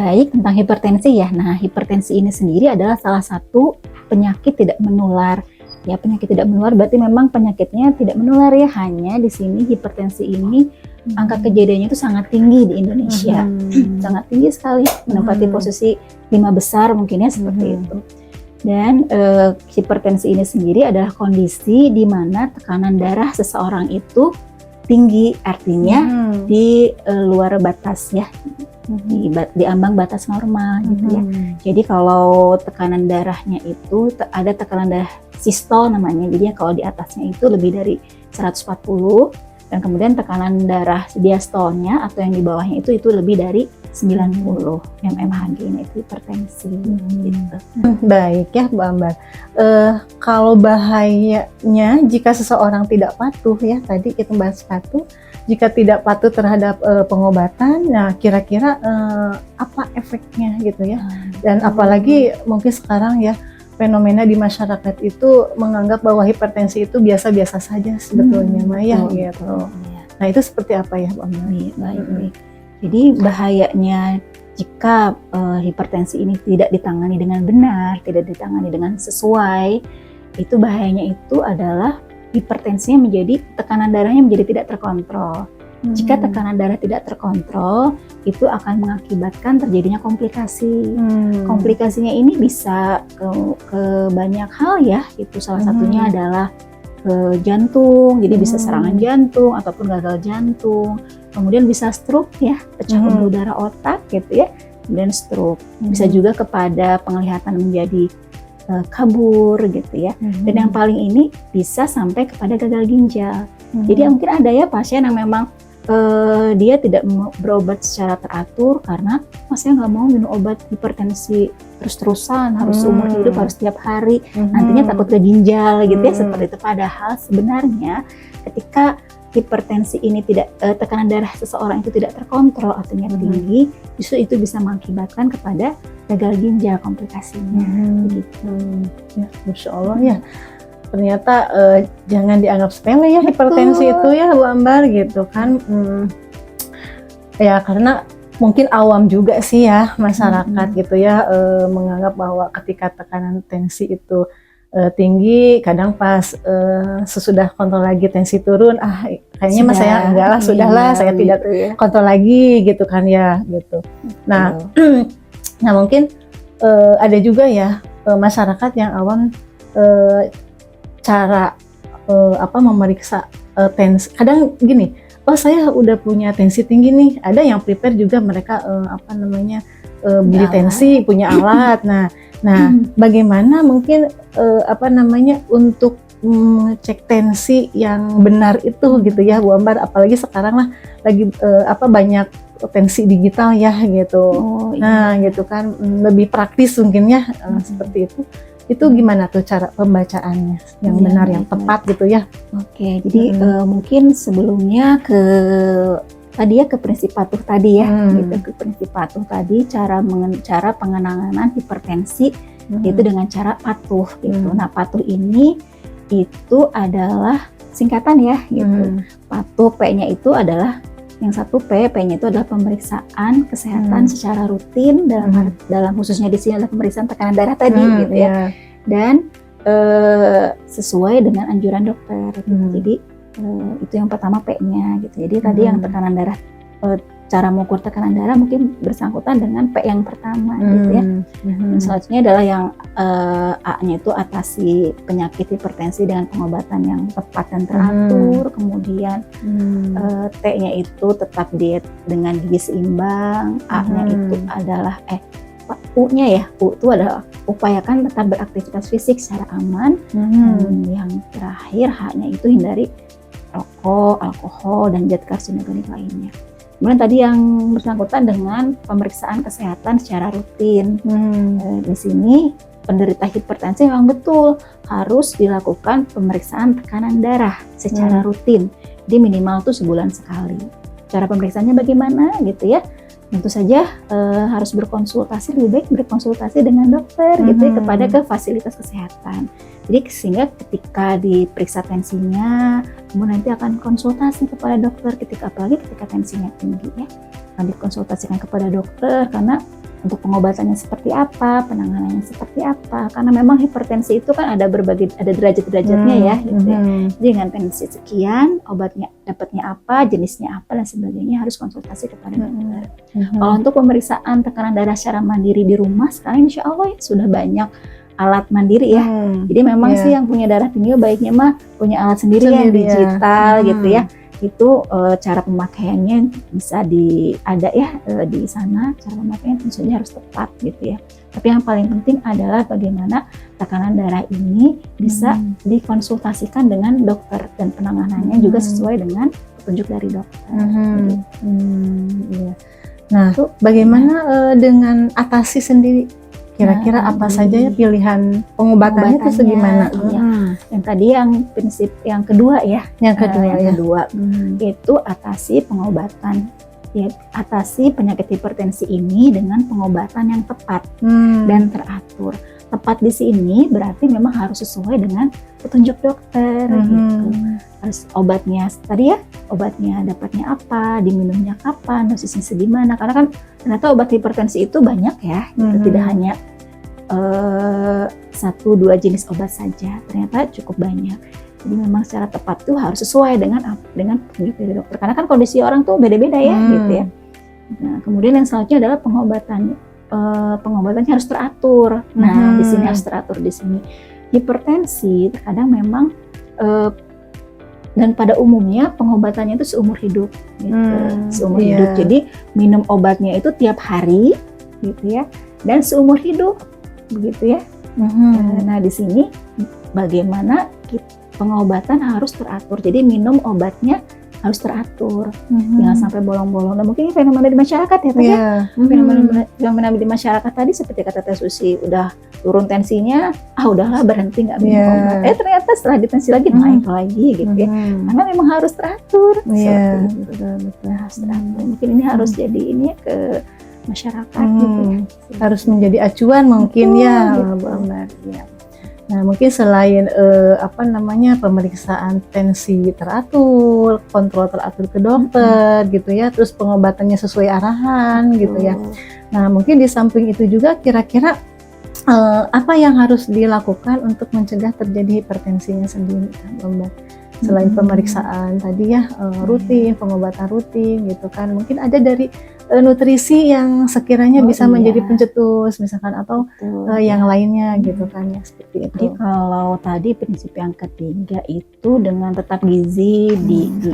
Baik, tentang hipertensi ya. Nah, hipertensi ini sendiri adalah salah satu penyakit tidak menular. Ya, penyakit tidak menular berarti memang penyakitnya tidak menular ya. Hanya di sini hipertensi ini angka kejadiannya itu sangat tinggi di Indonesia. Sangat tinggi sekali, menempati posisi 5 besar mungkin ya seperti itu. Dan hipertensi ini sendiri adalah kondisi di mana tekanan darah seseorang itu tinggi, artinya di luar batas ya. Di ambang batas normal gitu ya. Jadi kalau tekanan darahnya itu ada tekanan darah sistol namanya. Jadi kalau di atasnya itu lebih dari 140 dan kemudian tekanan darah diastolnya atau yang di bawahnya itu lebih dari 90 mmHg, ini itu hipertensi gitu. Baik ya Bu Ambar. Kalau bahayanya jika seseorang tidak patuh ya, tadi kita bahas patuh. Jika tidak patuh terhadap pengobatan, nah kira-kira apa efeknya gitu ya? Dan apalagi mungkin sekarang ya fenomena di masyarakat itu menganggap bahwa hipertensi itu biasa-biasa saja sebetulnya Maya gitu. Nah itu seperti apa ya Bu Ambar? Baik. Jadi bahayanya jika hipertensi ini tidak ditangani dengan benar, tidak ditangani dengan sesuai, itu bahayanya itu adalah hipertensinya menjadi tekanan darahnya menjadi tidak terkontrol. Jika tekanan darah tidak terkontrol, itu akan mengakibatkan terjadinya komplikasi. Komplikasinya ini bisa ke banyak hal ya. Itu salah satunya adalah ke jantung, jadi bisa serangan jantung ataupun gagal jantung. Kemudian bisa stroke ya, pecah pembuluh darah otak gitu ya. Kemudian stroke. Bisa juga kepada penglihatan menjadi kabur gitu ya. Dan yang paling ini bisa sampai kepada gagal ginjal. Jadi mungkin ada ya pasien yang memang dia tidak berobat secara teratur karena saya nggak mau minum obat hipertensi terus-terusan, harus seumur hidup, harus tiap hari, nantinya takut ke ginjal gitu ya, seperti itu. Padahal sebenarnya ketika hipertensi ini tidak, tekanan darah seseorang itu tidak terkontrol, artinya tinggi, justru itu bisa mengakibatkan kepada gagal ginjal komplikasinya. Begitu. Ya, Masya Allah ya. Ternyata jangan dianggap sepele ya hipertensi itu ya Bu Ambar gitu kan. Ya karena mungkin awam juga sih ya masyarakat gitu ya, menganggap bahwa ketika tekanan tensi itu tinggi, kadang pas sesudah kontrol lagi tensi turun, kayaknya mas saya enggak lah, sudahlah saya tidak kontrol lagi gitu kan ya gitu. Nah, nah mungkin ada juga ya masyarakat yang awam cara memeriksa tensi. Kadang gini, saya udah punya tensi tinggi nih. Ada yang prepare juga mereka beli tensi, punya alat. Nah, bagaimana mungkin untuk cek tensi yang benar itu gitu ya Bu Ambar, apalagi sekarang lah lagi banyak tensi digital ya gitu. Nah gitu kan, lebih praktis mungkin ya seperti itu. Itu gimana tuh cara pembacaannya yang benar, yang tepat gitu ya? Oke, jadi mungkin sebelumnya ke prinsip patuh tadi ya, gitu, ke prinsip patuh tadi, cara pengenanganan hipertensi yaitu dengan cara patuh gitu. Nah, patuh ini itu adalah singkatan ya gitu. Patuh, P-nya itu adalah yang satu P-nya itu adalah pemeriksaan kesehatan secara rutin, dalam khususnya di sini adalah pemeriksaan tekanan darah tadi gitu ya. Dan sesuai dengan anjuran dokter gitu. Jadi itu yang pertama P-nya gitu. Jadi tadi yang tekanan darah, cara mengukur tekanan darah mungkin bersangkutan dengan P yang pertama gitu ya. Dan selanjutnya adalah yang A-nya itu atasi penyakit hipertensi dengan pengobatan yang tepat dan teratur. Kemudian T-nya itu tetap diet dengan gizi seimbang. A-nya itu adalah U-nya ya, U itu adalah upayakan tetap beraktivitas fisik secara aman. Yang terakhir H-nya itu hindari rokok, alkohol, dan zat karsinogenik lainnya. Kemudian tadi yang bersangkutan dengan pemeriksaan kesehatan secara rutin. Di sini penderita hipertensi memang betul harus dilakukan pemeriksaan tekanan darah secara rutin. Jadi minimal tuh sebulan sekali. Cara pemeriksaannya bagaimana gitu ya? Tentu saja harus berkonsultasi, lebih baik berkonsultasi dengan dokter gitu ya, kepada ke fasilitas kesehatan. Jadi sehingga ketika diperiksa tensinya, kemudian nanti akan konsultasi kepada dokter apalagi ketika tensinya tinggi ya. Akan dikonsultasikan kepada dokter karena untuk pengobatannya seperti apa, penanganannya seperti apa. Karena memang hipertensi itu kan ada derajat-derajatnya ya, gitu ya. Jadi dengan tensi sekian, obatnya dapatnya apa, jenisnya apa dan sebagainya harus konsultasi kepada dokter. Kalau untuk pemeriksaan tekanan darah secara mandiri di rumah, sekarang insya Allah ya, sudah banyak alat mandiri ya. Jadi memang sih yang punya darah tinggi baiknya mah punya alat sendiri yang digital gitu ya. Itu cara pemakaiannya bisa ada ya di sana, cara pemakaiannya tentu saja harus tepat gitu ya. Tapi yang paling penting adalah bagaimana tekanan darah ini bisa dikonsultasikan dengan dokter dan penanganannya juga sesuai dengan petunjuk dari dokter. Iya. Nah, bagaimana dengan atasi sendiri? Kira-kira apa saja ya pilihan pengobatannya itu segimana? Yang tadi yang prinsip yang kedua ya. Yang kedua, itu atasi pengobatan. Ya, atasi penyakit hipertensi ini dengan pengobatan yang tepat dan teratur. Tepat di sini berarti memang harus sesuai dengan petunjuk dokter gitu. Harus obatnya tadi ya, obatnya dapatnya apa, diminumnya kapan, dosisnya segimana. Karena kan ternyata obat hipertensi itu banyak ya, gitu. Tidak hanya 1-2 jenis obat saja, ternyata cukup banyak. Jadi memang secara tepat tuh harus sesuai dengan petunjuk dari dokter. Karena kan kondisi orang tuh beda-beda ya, gitu ya. Nah, kemudian yang selanjutnya adalah pengobatan. Pengobatannya harus teratur. Nah, di sini harus teratur di sini. Hipertensi terkadang memang dan pada umumnya pengobatannya itu seumur hidup, gitu. Seumur hidup. Jadi minum obatnya itu tiap hari, gitu ya. Dan seumur hidup, begitu ya. Nah, di sini bagaimana pengobatan harus teratur. Jadi minum obatnya harus teratur, jangan sampai bolong-bolong. Dan mungkin fenomena di masyarakat ya, Teh. Fenomena di masyarakat tadi seperti kata Teh Susi, udah turun tensinya, udahlah berhenti nggak minum obat. Ternyata setelah ditensi lagi naik lagi, gitu ya. Karena memang harus teratur. Harus teratur. Mungkin ini harus jadi ini ya ke masyarakat gitu. Harus menjadi acuan mungkin ya, Bu Ambar. Ya. Nah, mungkin selain pemeriksaan tensi teratur, kontrol teratur ke dokter gitu ya, terus pengobatannya sesuai arahan gitu ya. Nah, mungkin di samping itu juga kira-kira apa yang harus dilakukan untuk mencegah terjadi hipertensinya sendiri, Bu Ambar? Selain pemeriksaan tadi ya, rutin, pengobatan rutin gitu kan. Mungkin ada dari nutrisi yang sekiranya bisa menjadi pencetus misalkan atau yang lainnya gitu kan ya, seperti itu. Jadi kalau tadi prinsip yang ketiga itu dengan tetap gizi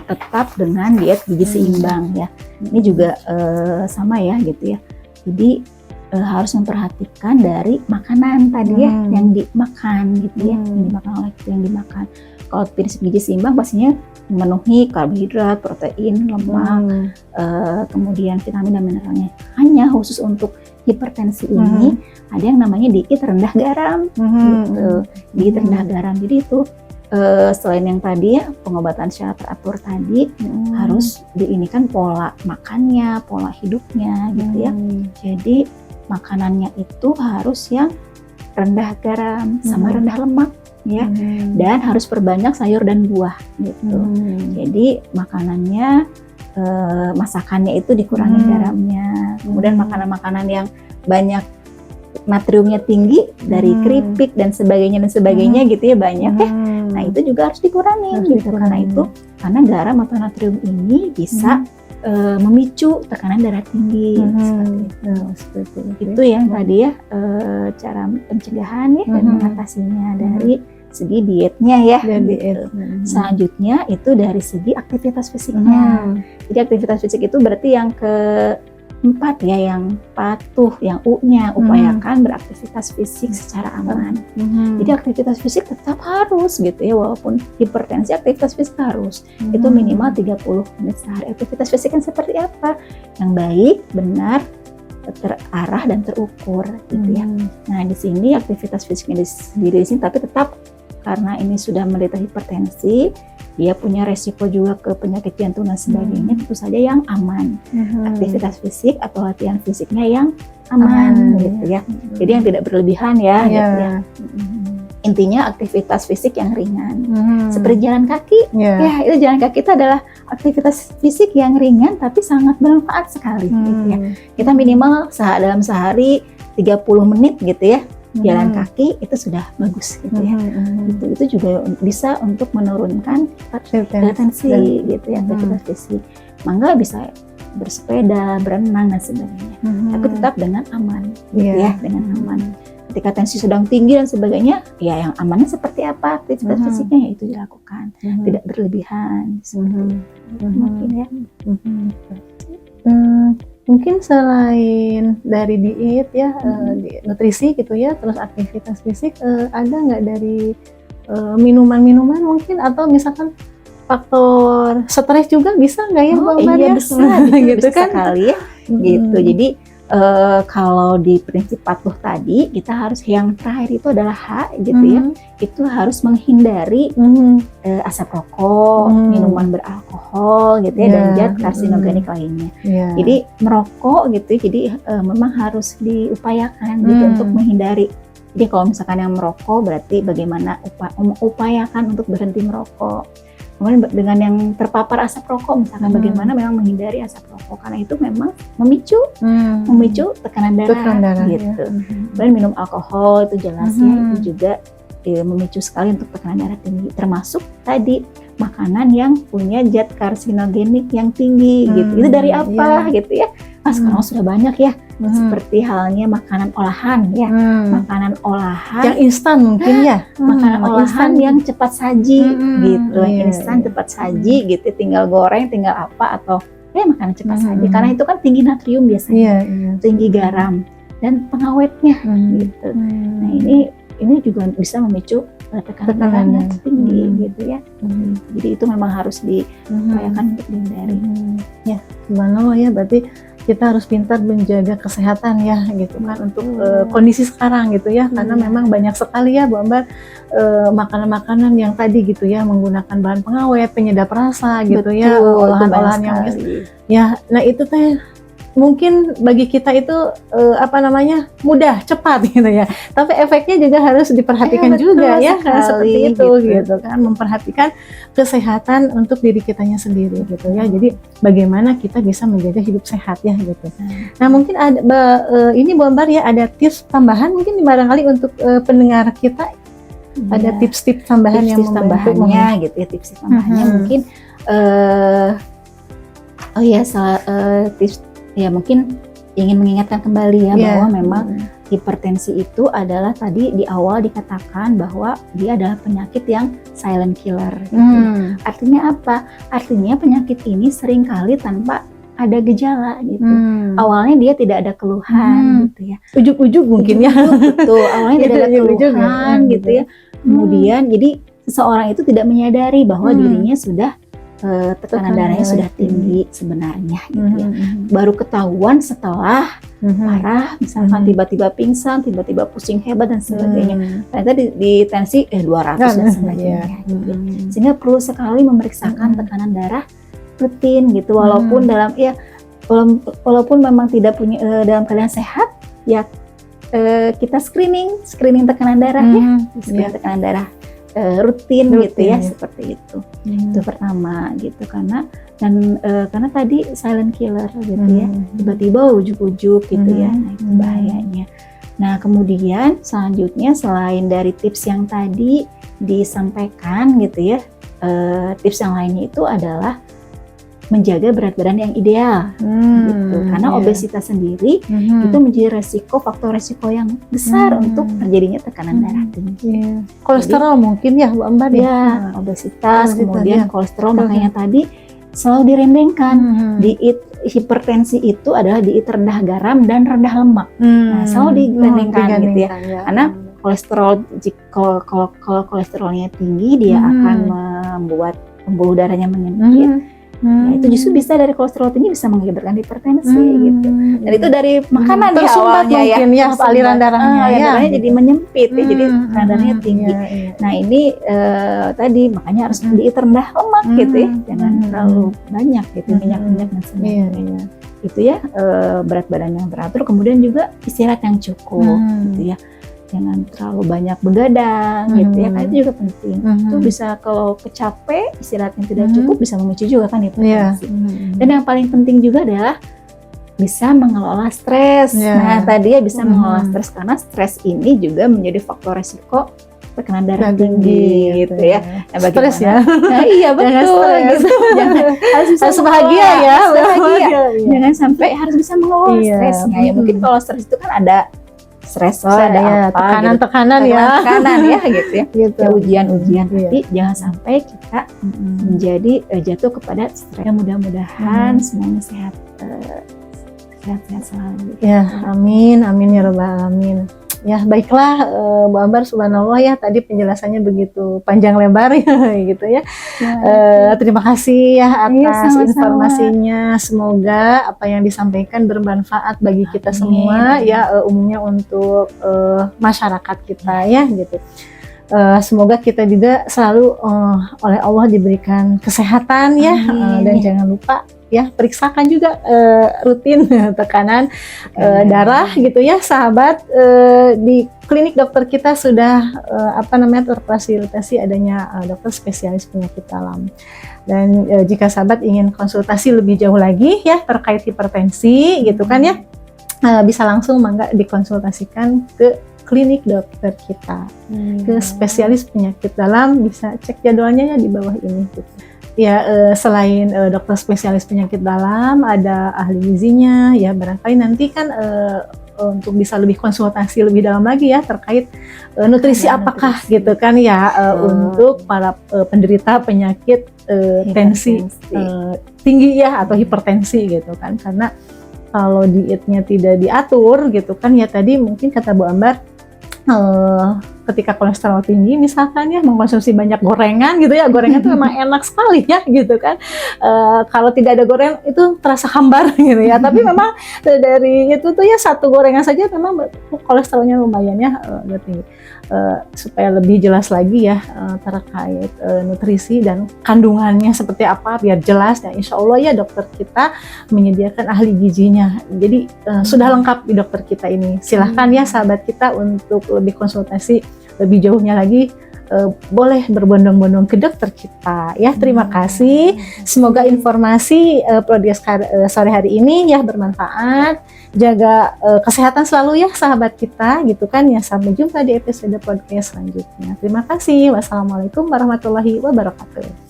tetap dengan diet gizi seimbang ya. Ini juga sama ya gitu ya. Jadi harus memperhatikan dari makanan tadi ya yang dimakan gitu ya, yang dimakan. Kalau prinsip gizi seimbang pastinya memenuhi karbohidrat, protein, lemak, kemudian vitamin dan mineralnya. Hanya khusus untuk hipertensi ini ada yang namanya diet rendah garam, gitu. Diet rendah garam. Jadi itu selain yang tadi ya pengobatan secara teratur tadi harus diinikan pola makannya, pola hidupnya, gitu ya. Jadi makanannya itu harus yang rendah garam sama rendah lemak. Ya, dan harus perbanyak sayur dan buah gitu. Jadi makanannya, masakannya itu dikurangi garamnya. Kemudian makanan-makanan yang banyak natriumnya tinggi dari keripik dan sebagainya gitu ya banyak ya. Nah itu juga harus dikurangi gitu karena garam atau natrium ini bisa memicu tekanan darah tinggi seperti itu. Itu yang tadi ya cara pencegahan ya dan mengatasinya dari segi dietnya ya. Selanjutnya itu dari segi aktivitas fisiknya. Jadi aktivitas fisik itu berarti yang keempat ya, yang patuh, yang U-nya, upayakan beraktivitas fisik secara aman. Jadi aktivitas fisik tetap harus gitu ya, walaupun hipertensi aktivitas fisik harus. Itu minimal 30 menit sehari. Aktivitas fisik yang seperti apa? Yang baik, benar, terarah dan terukur gitu ya. Nah, di sini aktivitas fisiknya sendiri di sini tapi tetap karena ini sudah menderita hipertensi, dia punya resiko juga ke penyakit jantung dan sebagainya, tentu saja yang aman. Aktivitas fisik atau latihan fisiknya yang aman gitu ya. Jadi yang tidak berlebihan ya gitu ya. Intinya aktivitas fisik yang ringan. Seperti jalan kaki, ya itu jalan kaki itu adalah aktivitas fisik yang ringan tapi sangat bermanfaat sekali gitu ya. Kita minimal dalam sehari 30 menit gitu ya. Jalan kaki itu sudah bagus gitu ya. Itu juga bisa untuk menurunkan tensi gitu ya, aktivitas fisik. Mangga bisa bersepeda, berenang dan sebagainya. Tapi tetap dengan aman gitu ya, dengan aman. Ketika tensi sedang tinggi dan sebagainya, ya yang amannya seperti apa aktivitas fisiknya ya itu dilakukan, tidak berlebihan seperti itu. Mungkin ya. Mungkin selain dari diet ya, nutrisi gitu ya, terus aktivitas fisik, ada nggak dari minuman-minuman mungkin, atau misalkan faktor stres juga bisa nggak ya Mbak Ambar? Iya bisa, gitu kan sekali ya, gitu. Jadi kalau di prinsip patuh tadi, kita harus yang terakhir itu adalah H gitu ya, itu harus menghindari asap rokok, minuman beralkohol gitu ya, dan zat karsinogenik lainnya. Jadi merokok gitu, jadi memang harus diupayakan gitu untuk menghindari. Jadi kalau misalkan yang merokok berarti bagaimana upayakan untuk berhenti merokok. Kemudian dengan yang terpapar asap rokok, misalkan bagaimana memang menghindari asap rokok, karena itu memang memicu tekanan darah gitu. Kemudian minum alkohol itu jelas ya, itu juga memicu sekali untuk tekanan darah tinggi. Termasuk tadi makanan yang punya zat karsinogenik yang tinggi gitu. Itu dari apa gitu ya? Sekarang sudah banyak ya. Seperti halnya makanan olahan ya, makanan olahan yang instan mungkin ya, makanan olahan yang cepat saji gitu, instan cepat saji gitu, tinggal goreng, tinggal apa, atau makanan cepat saji, karena itu kan tinggi natrium biasanya, tinggi garam dan pengawetnya gitu. Nah ini juga bisa memicu tekanan darah tinggi gitu ya. Jadi itu memang harus diupayakan untuk dihindari. Ya, subhanallah ya, berarti kita harus pintar menjaga kesehatan ya gitu kan, untuk kondisi sekarang gitu ya, karena memang banyak sekali ya Bu Ambar makanan-makanan yang tadi gitu ya menggunakan bahan pengawet, penyedap rasa gitu. Betul, ya, olahan-olahan yang ya, nah itu teh mungkin bagi kita itu mudah, cepat gitu ya. Tapi efeknya juga harus diperhatikan juga ya, karena seperti itu gitu kan, memperhatikan kesehatan untuk diri kitanya sendiri gitu ya. Jadi bagaimana kita bisa menjaga hidup sehat ya gitu. Nah mungkin ada ini Bu Ambar ya, ada tips tambahan mungkin barangkali untuk pendengar kita, ada tips-tips tambahan yang tambahannya gitu ya, tips tambahannya mungkin tips ya, mungkin ingin mengingatkan kembali ya, bahwa memang hipertensi itu adalah tadi di awal dikatakan bahwa dia adalah penyakit yang silent killer gitu. Artinya apa? Artinya penyakit ini seringkali tanpa ada gejala gitu. Awalnya dia tidak ada keluhan gitu ya. Ujuk-ujuk mungkin ya. Betul, awalnya tidak ada keluhan gitu ya. Kemudian jadi seseorang itu tidak menyadari bahwa dirinya sudah tekanan darahnya sudah tinggi sebenarnya gitu ya. Baru ketahuan setelah parah, misalkan tiba-tiba pingsan, tiba-tiba pusing hebat dan sebagainya. Ternyata di tensi 200 dan sebagainya gitu. Sehingga perlu sekali memeriksakan tekanan darah rutin gitu, walaupun walaupun memang tidak punya dalam keadaan sehat ya, kita screening tekanan darah screening tekanan darah rutin gitu ya, seperti itu. Itu pertama gitu, karena tadi silent killer gitu ya, tiba-tiba ujuk-ujuk gitu ya, nah itu bahayanya. Nah kemudian selanjutnya, selain dari tips yang tadi disampaikan gitu ya, tips yang lainnya itu adalah menjaga berat badan yang ideal gitu. Karena obesitas sendiri itu menjadi faktor resiko yang besar untuk terjadinya tekanan darah tinggi. Kolesterol mungkin ya Bu Ambar ya, obesitas kemudian kolesterol, makanya tadi selalu diremehkan. Diet hipertensi itu adalah diet rendah garam dan rendah lemak. Nah, selalu diremehkan gitu ya. Karena kolesterol, kalau kolesterolnya tinggi, dia akan membuat pembuluh darahnya menyempit. Ya, itu justru bisa dari kolesterol tinggi bisa mengakibatkan hipertensi gitu. Dan itu dari makanan ya awalnya mungkin ya, aliran darahnya darahnya jadi menyempit ya, jadi darahnya tinggi. Nah ini tadi makanya harus diet rendah lemak gitu ya, jangan terlalu banyak gitu minyak-minyak dan sebagainya. Itu ya, berat badan yang teratur, kemudian juga istirahat yang cukup gitu ya. jangan terlalu banyak begadang gitu ya kan, itu juga penting. Itu bisa kalau capek, istirahat yang tidak cukup bisa memicu juga kan hipertensi. Dan yang paling penting juga adalah bisa mengelola stres. Nah tadi ya bisa mengelola stres, karena stres ini juga menjadi faktor resiko tekanan darah tinggi gitu ya. Nah, stres ya. Nah, iya betul gitu. Harus bisa bahagia ya. Bahagia. Jangan sampai harus bisa mengelola stresnya. Ya mungkin kalau stres itu kan ada stres, ada ya, apa, tekanan gitu. ya, tekanan ya gitu ya, gitu. Ya ujian-ujian. Tapi jangan sampai kita menjadi jatuh kepada stres. Mudah-mudahan semuanya sehat selalu. Ya, amin ya rabbal alamin. Ya baiklah Bu Ambar, subhanallah ya, tadi penjelasannya begitu panjang lebar ya gitu ya. Terima kasih ya atas informasinya. Semoga apa yang disampaikan bermanfaat bagi kita semua ya, umumnya untuk masyarakat kita ya gitu. Semoga kita juga selalu oleh Allah diberikan kesehatan ya, dan jangan lupa ya periksakan juga rutin tekanan darah gitu ya sahabat. Di klinik dokter kita sudah terfasilitasi adanya dokter spesialis penyakit dalam. Dan jika sahabat ingin konsultasi lebih jauh lagi ya terkait hipertensi gitu kan ya, bisa langsung mangga dikonsultasikan ke klinik dokter kita, ke spesialis penyakit dalam. Bisa cek jadwalnya ya di bawah ini gitu. Ya, selain dokter spesialis penyakit dalam, ada ahli gizinya ya, barangkali nanti kan untuk bisa lebih konsultasi lebih dalam lagi ya terkait nutrisi apakah nutrisi gitu kan ya, untuk para penderita penyakit tensi tinggi ya atau hipertensi gitu kan. Karena kalau dietnya tidak diatur gitu kan ya, tadi mungkin kata Bu Ambar, ketika kolesterol tinggi misalkan ya, mengkonsumsi banyak gorengan gitu ya, gorengan itu memang enak sekali ya gitu kan. Kalau tidak ada gorengan itu terasa hambar gitu ya, tapi memang dari itu tuh ya satu gorengan saja memang kolesterolnya lumayan ya agak tinggi. Supaya lebih jelas lagi ya terkait nutrisi dan kandungannya seperti apa biar jelas, dan insya Allah ya dokter kita menyediakan ahli gizinya. Jadi sudah lengkap di dokter kita ini. Silahkan ya sahabat kita untuk lebih konsultasi lebih jauhnya lagi, boleh berbondong-bondong ke dokter kita ya. Terima kasih. Semoga informasi podcast sore hari ini ya bermanfaat. Jaga kesehatan selalu ya sahabat kita gitu kan ya. Sampai jumpa di episode podcast selanjutnya. Terima kasih. Wassalamualaikum warahmatullahi wabarakatuh.